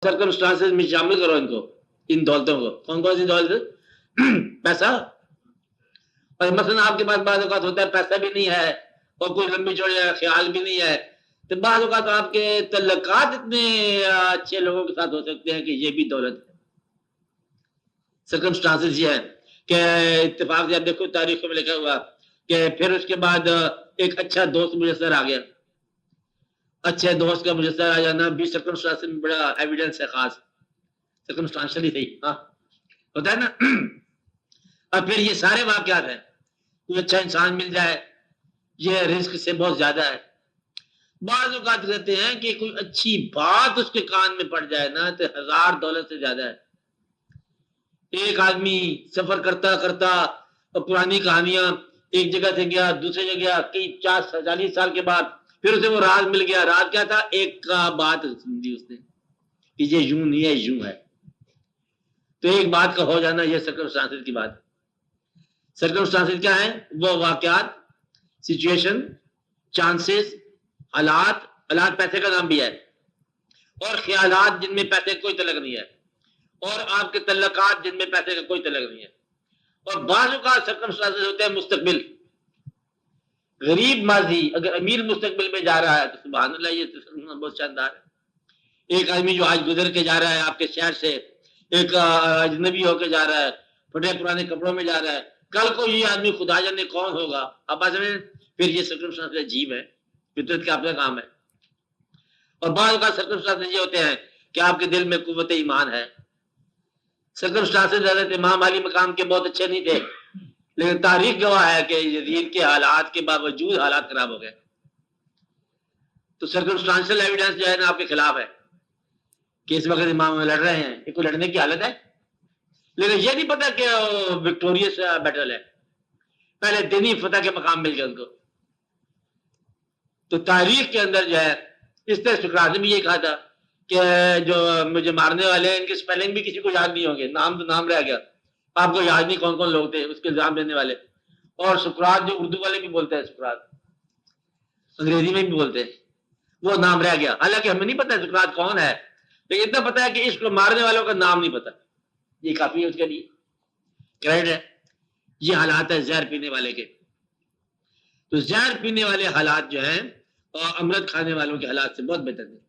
Circumstances में शामिल करो इनको, इन दौलतों को। कौन कौन सी दौलत? पैसा। और मसलन आपके पास बाद औक़ात होता है पैसा भी नहीं है और कोई लंबी चौड़ी ख्याल भी नहीं है, तो बाद औक़ात आपके तल्लुकात इतने अच्छे लोगों के साथ हो सकते हैं कि ये भी दौलत है। सर्कमस्टांसेस ये है कि इत्तेफाक से आप देखो तारीख में लिखा हुआ कि फिर उसके बाद एक अच्छा दोस्त मुयस्सर आ गया। अच्छे दोस्त का मुयस्सर आ जाना भी सर्कमस्टांसेस में बड़ा एविडेंस है, खास सर्कमस्टांशियली सही हाँ होता है ना। और फिर ये सारे वाक़यात हैं, कोई अच्छा इंसान मिल जाए ये रिस्क से बहुत ज्यादा है। बाज़ औक़ात कहते हैं कि कोई अच्छी बात उसके कान में पड़ जाए ना तो 1000 दौलत से ज्यादा है। एक आदमी सफर करता करता और पुरानी कहानियां, एक जगह से गया दूसरी जगह गया, कई 40 साल के बाद फिर उसे वो राज मिल गया। राज क्या था? एक का बात सुन उसने कि ये यूं नहीं है यूं है। तो एक बात का हो जाना ये सर्कमस्टांसेस की बात। सर्कमस्टांसेस क्या है? वो वाक़यात, सिचुएशन, चांसेस, हालात। हालात पैसे का नाम भी है, और ख्यालात जिनमें पैसे का कोई तल्लुक नहीं है, और आपके तल्लुकात जिनमें पैसे का कोई तल्लुक नहीं है। और बाज़ औक़ात सर्कमस्टांसेस होते हैं मुस्तकबिल, गरीब माजी। अगर अमीर मुस्तकबिल में जा रहा है तो सुभान अल्लाह, ये तो बहुत शानदार है। एक आदमी जो आज गुजर के जा रहा है आपके शहर से, एक अजनबी होके जा रहा है, फटे पुराने कपड़ों में जा रहा है, कल को ये आदमी खुदा जाने कौन होगा। अब फिर ये सर्कमस्टांसेस अजीब है, फितरत का अपना काम है। और बाज़ औक़ात सर्कमस्टांसेस ये होते हैं कि आपके दिल में कुव्वत ईमान है। सर्कमस्टांसेस हज़रत इमाम अली मकाम के बहुत अच्छे नहीं थे, लेकिन तारीख गवाह है कि यजीद के हालात के बावजूद हालात खराब हो गए। तो सर्कमस्टांशियल एविडेंस जो है ना आपके खिलाफ है कि इस वक्त इमाम लड़ रहे हैं, ये कोई लड़ने की हालत है। लेकिन ये नहीं पता कि विक्टोरियस बैटल है, पहले दिन ही फतह के मकाम मिल गए उनको। तो तारीख के अंदर जो है इस तरह सुकरात ने भी ये कहा था कि जो मुझे मारने वाले हैं इनके स्पेलिंग भी किसी को याद नहीं होंगे, नाम तो नाम रह गया, आपको याद नहीं कौन कौन लोग थे उसके इल्जाम देने वाले। और सुकरात जो उर्दू वाले भी बोलते हैं, सुकरात अंग्रेजी में भी बोलते हैं, वो नाम रह गया। हालांकि हमें नहीं पता है सुकरात कौन है, लेकिन इतना पता है कि इसको मारने वालों का नाम नहीं पता, ये काफी है उसके लिए, क्रेडिट है। ये हालात है जहर पीने वाले के। तो जहर पीने वाले हालात जो हैं और अमृत खाने वालों के हालात से बहुत बेहतर है।